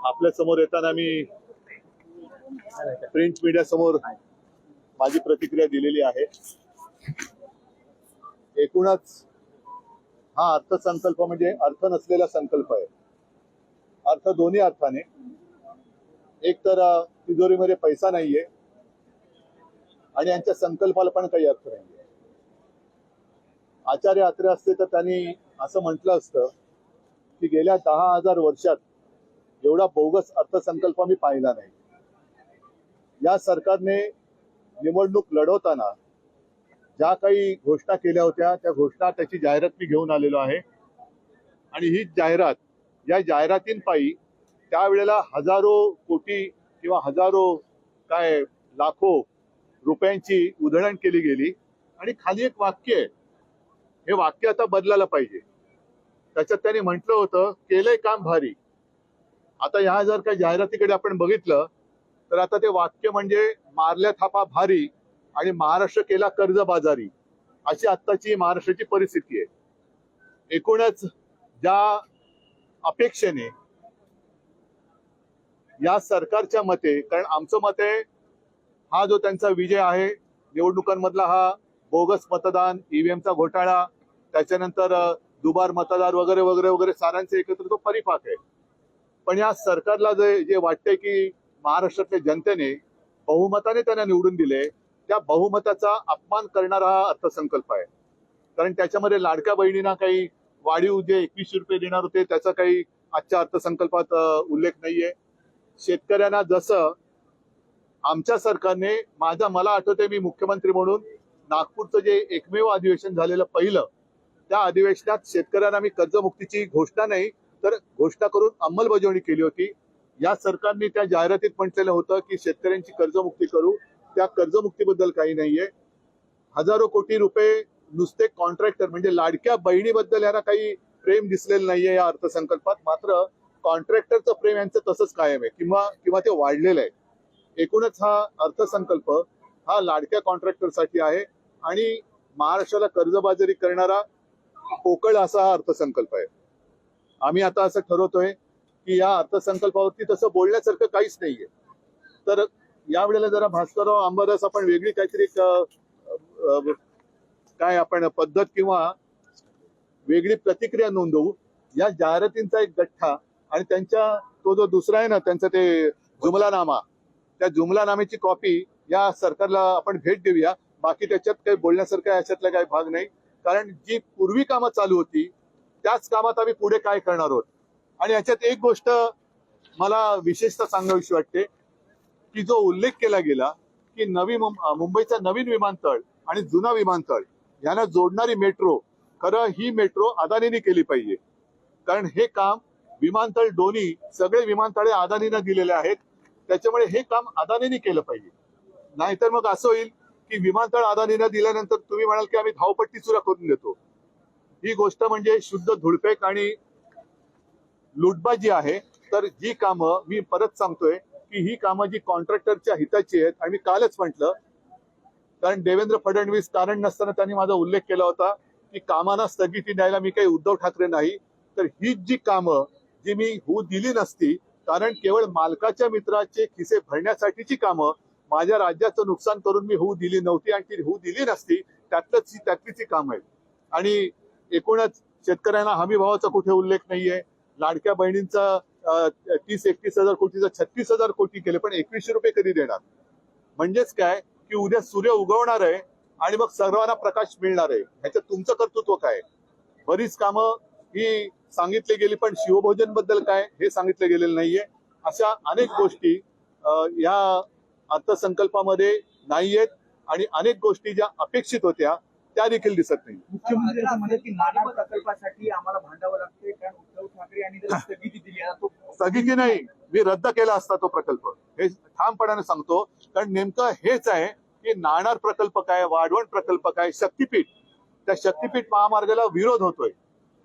आपल्या समोर येताना मी प्रिंट मीडिया समोर माझी प्रतिक्रिया दिलेली आहे। एकूणच हा अर्थसंकल्प म्हणजे अर्थ नसलेला संकल्प आहे। अर्थ दोन्ही अर्थाने, एक तर तिजोरीमध्ये पैसा नाहीये आणि यांच्या संकल्पाला पण काही अर्थ नाहीये। आचार्य अत्रे असते तर त्यांनी असं म्हटलं असतं की गेल्या 10,000 वर्षात एवढा बोगस अर्थसंकल्प मी पाहिला नाही। या सरकारने निवडणूक लढवताना ज्या काही घोषणा केल्या होत्या त्या घोषणा त्याची जाहिरात मी घेऊन आलेलो आहे आणि ही जाहिरात, या जाहिरातींपायी त्यावेळेला हजारो कोटी किंवा हजारो काय लाखो रुपयांची उधळण केली गेली आणि खाली एक वाक्य आहे, हे वाक्य आता बदलायला पाहिजे। त्याच्यात त्यांनी म्हटलं होतं केलंय काम भारी। आता ह्या जर काही जाहिरातीकडे आपण बघितलं तर आता ते वाक्य म्हणजे मारल्या थापा भारी आणि महाराष्ट्र केला कर्जबाजारी, अशी आत्ताची महाराष्ट्राची परिस्थिती आहे। एकूणच ज्या अपेक्षेने या सरकारच्या मते, कारण आमचं मत आहे हा जो त्यांचा विजय आहे निवडणुकांमधला, हा बोगस मतदान, ईव्हीएमचा घोटाळा, त्याच्यानंतर दुबार मतदार वगैरे वगैरे वगैरे सारांचे एकत्र तो परिपाक आहे। पण या सरकारला जे वाटतंय की महाराष्ट्रातल्या जनतेने बहुमताने त्यांना निवडून दिले, त्या बहुमताचा अपमान करणारा हा अर्थसंकल्प आहे। कारण त्याच्यामध्ये लाडक्या बहिणींना काही वाढीव जे 2100 रुपये देणार होते त्याचा काही आजच्या अर्थसंकल्पात उल्लेख नाहीये। शेतकऱ्यांना जसं आमच्या सरकारने, मला आठवतंय मी मुख्यमंत्री म्हणून नागपूरचं जे एकमेव अधिवेशन झालेलं पहिलं, त्या अधिवेशनात शेतकऱ्यांना मी कर्जमुक्तीची घोषणा नाही तर घोषणा करून अंमलबजावणी केली होती। या सरकारने त्या जाहिरातीत म्हटलेलं होतं की शेतकऱ्यांची कर्जमुक्ती करू, त्या कर्जमुक्तीबद्दल काही नाहीये। हजारो कोटी रुपये नुसते कॉन्ट्रॅक्टर, म्हणजे लाडक्या बहिणीबद्दल यांना काही प्रेम दिसलेलं नाहीये या अर्थसंकल्पात, मात्र कॉन्ट्रॅक्टरचं प्रेम यांचं तसंच कायम आहे किंवा ते वाढलेलं आहे। एकूणच हा अर्थसंकल्प हा लाडक्या कॉन्ट्रॅक्टरसाठी आहे आणि महाराष्ट्राला कर्जबाजारी करणारा पोकळ असा हा अर्थसंकल्प आहे। आम्ही आता असं ठरवतोय की या अर्थसंकल्पावरती तसं बोलण्यासारखं काहीच नाहीये। तर यावेळेला जरा भास्करराव अंबादास आपण वेगळी काहीतरी काय आपण पद्धत किंवा वेगळी प्रतिक्रिया नोंदवू। या जाहिरातींचा एक गठ्ठा आणि त्यांच्या तो जो दुसरा आहे ना त्यांचा ते जुमलानामा, त्या जुमलानाम्याची कॉपी या सरकारला आपण भेट देऊया। बाकी त्याच्यात काही बोलण्यासारखं याच्यातला काही भाग नाही, कारण जी पूर्वी कामं चालू होती त्याच कामात आम्ही पुढे काय करणार आहोत। आणि याच्यात एक गोष्ट मला विशेषतः सांगावीशी वाटते की जो उल्लेख केला गेला की मुंबईचा नवीन विमानतळ आणि जुना विमानतळ यांना जोडणारी मेट्रो, खरं ही मेट्रो अदानीने केली पाहिजे। कारण हे काम विमानतळ दोन्ही सगळे विमानतळे अदानीने दिलेले आहेत, त्याच्यामुळे हे काम अदानीने केलं पाहिजे। नाहीतर मग असं होईल की विमानतळ अदानीने दिल्यानंतर तुम्ही म्हणाल की आम्ही धावपट्टी सुद्धा करून देतो। ही गोष्ट म्हणजे शुद्ध धुळपेक आणि लुटबाजी आहे। तर जी कामं, मी परत सांगतोय की ही कामं जी कॉन्ट्रॅक्टरच्या हिताची आहेत, आणि मी कालच म्हटलं, कारण देवेंद्र फडणवीस कारण नसताना त्यांनी माझा उल्लेख केला होता की कामांना स्थगिती द्यायला मी काही उद्धव ठाकरे नाही, तर ही जी कामं जी मी होऊ दिली नसती, कारण केवळ मालकाच्या मित्राचे खिसे भरण्यासाठीची कामं माझ्या राज्याचं नुकसान करून मी होऊ दिली नव्हती आणि ती होऊ दिली नसती, त्यातलीच कामं आहेत। आणि एकूणच शेतकऱ्यांना हमी भावाचा कुठे उल्लेख नाहीये। लाडक्या बहिणींचा 30-31 हजार कोटीचा 36,000 कोटी केले, पण 2100 रुपये कधी देणार? म्हणजेच काय की उद्या सूर्य उगवणार आहे आणि मग सर्वांना प्रकाश मिळणार आहे। ह्याच्यात तुमचं कर्तृत्व काय? बरीच कामं ही सांगितली गेली, पण शिवभोजन बद्दल काय हे सांगितलं गेलेलं नाहीये। अशा अनेक गोष्टी या अर्थसंकल्पामध्ये नाहीयेत आणि अनेक गोष्टी ज्या अपेक्षित होत्या त्या देखील दिसत नाही। मुख्यमंत्री असं म्हणतात की नाणार प्रकल्पासाठी आम्हाला भांडावं लागतंय, कारण उद्धव ठाकरे यांनी त्याला स्थगिती दिली आहे। तो स्थगिती नाही, मी रद्द केला असता तो प्रकल्प, हे ठामपणाने सांगतो। कारण नेमकं हेच आहे की नाणार प्रकल्प काय, वाढवण प्रकल्प काय, शक्तीपीठ, त्या शक्तीपीठ महामार्गाला विरोध होतोय।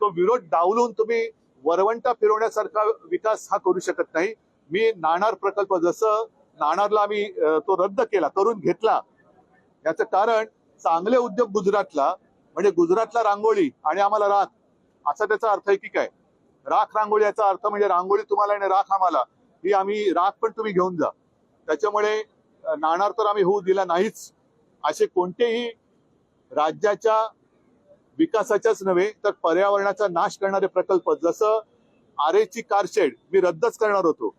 तो विरोध डावलून तुम्ही वरवंटा फिरवण्यासारखा विकास हा करू शकत नाही। मी नाणार प्रकल्प, जसं नाणारला आम्ही तो रद्द केला, करून घेतला, याचं कारण चांगले उद्योग गुजरातला, म्हणजे गुजरातला रांगोळी आणि आम्हाला राख, असा त्याचा अर्थ आहे की काय? राख रांगोळी याचा अर्थ म्हणजे रांगोळी तुम्हाला आणि राख आम्हाला, ही आम्ही राख पण तुम्ही घेऊन जा. त्याच्यामुळे नाणार तर आम्ही होऊ दिला नाहीच. असे कोणतेही राज्याच्या विकासाच्याच नव्हे तर पर्यावरणाचा नाश करणारे प्रकल्प, जसं आरेची कारशेड मी रद्दच करणार होतो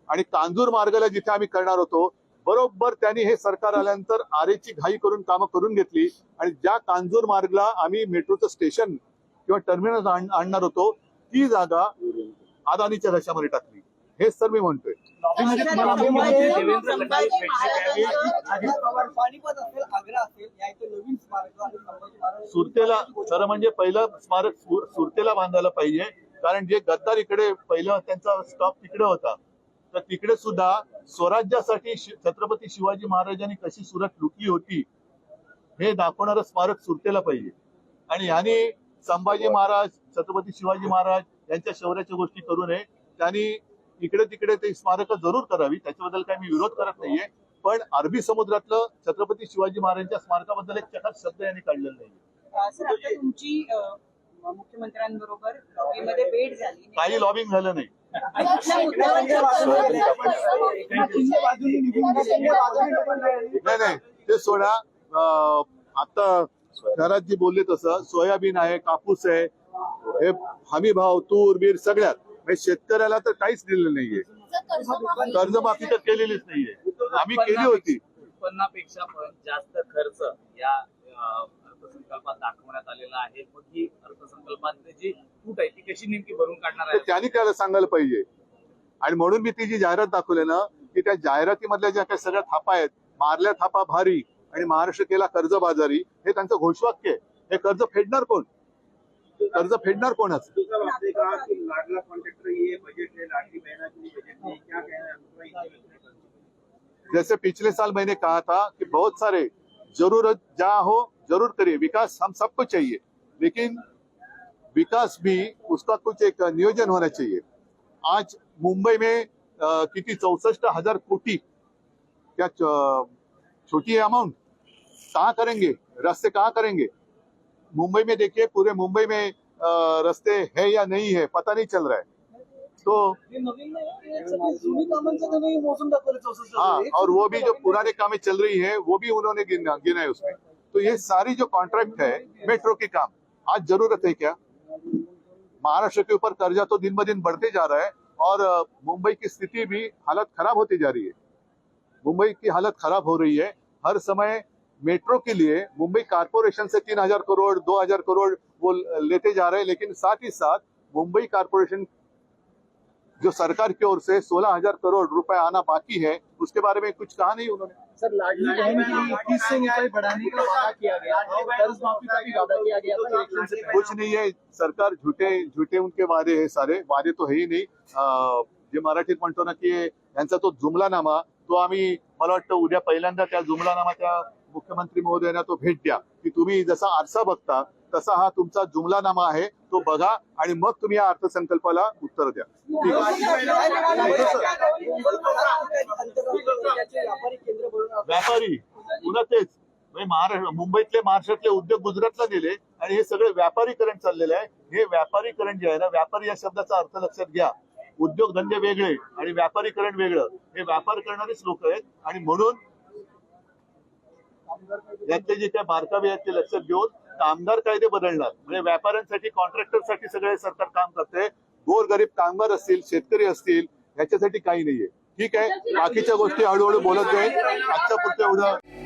आणि कांजूर मार्गाला जिथे आम्ही करणार होतो, बरोबर त्यांनी हे सरकार आल्यानंतर आरेची घाई करून कामं करून घेतली आणि ज्या कांजूर मार्गला आम्ही मेट्रोचं स्टेशन किंवा टर्मिनल आणणार होतो ती जागा अदानीच्या घशामध्ये टाकली. हेच तर मी म्हणतोय. पाणीपत असेल, आग्रा असेल, या इथे नवीन स्मारक आणि संभाजी महाराज सुरतेला खरं म्हणजे पहिलं स्मारक सुरतेला बांधायला पाहिजे, कारण जे गद्दार इकडे पहिलं त्यांचा स्टॉप तिकडे होता, तर तिकडे सुद्धा स्वराज्यासाठी छत्रपती शिवाजी महाराजांनी कशी सुरत लुटली होती हे दाखवणारं स्मारक सुरतेला पाहिजे. आणि ह्याने संभाजी महाराज, छत्रपती शिवाजी महाराज यांच्या शौर्याच्या गोष्टी करू नये. त्यांनी इकडे तिकडे ते स्मारक जरूर करावी, त्याच्याबद्दल काही मी विरोध करत नाहीये, पण अरबी समुद्रातलं छत्रपती शिवाजी महाराजांच्या स्मारकाबद्दल एक चकाट शब्द यांनी काढलेला नाहीये. सर, आता तुमची मुख्यमंत्र्यांबरोबर लॉबीमध्ये भेट झाली. काही लॉबिंग झालं नाही. नाही नाही, ते सोडा. आता घरात जी बोलले तसं सोयाबीन आहे, कापूस आहे, हे हमी भाव, तूर बीर सगळ्यात म्हणजे शेतकऱ्याला तर काहीच दिलेलं नाहीये. कर्जमाफी तर केलेलीच नाहीये, आम्ही केली होती. उत्पन्नापेक्षा पण जास्त खर्च या अर्थसंकल्पात दाखवण्यात आलेला आहे. मग ही अर्थसंकल्पात जी फूट आहे ती कशी नेमकी भरून काढणार ते आहे? त्यांनी त्याला सांगायला पाहिजे. आणि म्हणून मी ती जी जाहिरात दाखवली ना, की त्या जाहिरातीमधल्या ज्या काही सगळ्या थापा आहेत, मारल्या थापा भारी आणि महाराष्ट्र केला कर्जबाजारी, हे त्यांचं घोषवाक्य आहे. हे कर्ज फेडणार कोण? कर्ज फेडणार कोणच? लाडला कॉन्ट्रैक्टर ये बजट है, लाडली बहना के लिए बजट नहीं, क्या कहना है? जैसे पिछले साल मैंने कहा था कि बहुत सारे जरूरत जहाँ हो जरूर करिए, विकास हम सबको चाहिए, लेकिन विकास भी उसका कुछ एक नियोजन होना चाहिए. आज मुंबई में किती 64,000 कोटी, क्या छोटी है अमाउंट? कहाँ करेंगे रास्ते, कहाँ करेंगे? मुंबई में देखिए, पूरे मुंबई में रास्ते है या नहीं है पता नहीं चल रहा है. तो हाँ, और वो भी जो पुराने कामें चल रही है वो भी उन्होंने गिना है उसमें. तो ये सारी जो कॉन्ट्रैक्ट है मेट्रो के काम, आज जरूरत है क्या? महाराष्ट्र के ऊपर कर्जा तो दिन ब दिन बढ़ते जा रहा है और मुंबई की स्थिति भी हालत खराब होती जा रही है. मुंबई की हालत खराब हो रही है. हर समय मेट्रो के लिए मुंबई कारपोरेशन से 3,000 करोड़ 2,000 करोड़ वो लेते जा रहे हैं, लेकिन साथ ही साथ मुंबई कारपोरेशन जो सरकार की ओर से 16,000 करोड़ रुपए आना बाकी है, उसके बारे में कुछ कहा नहीं उन्होंने. सर, लाडली बहन की 21 रुपए बढ़ाने का वादा किया गया था, कर्ज माफी का भी वादा किया गया था इलेक्शन से पहले. कुछ नहीं है. सरकार झुटे उनके वादे है, सारे वादे तो है ही नाही. जे मराठीत म्हणतो ना की यांचा तो जुमलानामा, तो आम्ही, मला वाटतं उद्या पहिल्यांदा त्या जुमलानामाच्या मुख्यमंत्री महोदयांना तो भेट द्या, की तुम्ही जसा आरसा बघता तसा हा तुमचा जुमलानामा आहे, तो बघा आणि मग तुम्ही या अर्थसंकल्पाला उत्तर द्या. ठीक आहे. व्यापारी पुन्हा तेच मुंबईतले महाराष्ट्रातले उद्योग गुजरातला नेले आणि हे सगळे व्यापारीकरण चाललेलं आहे. हे व्यापारीकरण जे आहे ना, व्यापारी या शब्दाचा अर्थ लक्षात घ्या. उद्योगधंदे वेगळे आणि व्यापारीकरण वेगळं. हे व्यापार करणारेच लोक आहेत आणि म्हणून यातले जे काय बारकावे आहेत ते लक्षात घेऊन कामगार कायदे बदलणार. म्हणजे व्यापाऱ्यांसाठी, कॉन्ट्रॅक्टरसाठी सगळे सरकार काम करते. गोरगरीब कामगार असतील, शेतकरी असतील, ह्याच्यासाठी काही नाहीये. ठीक आहे, बाकीच्या गोष्टी हळूहळू बोलत जाईल. आजच्या पुरतं एवढं.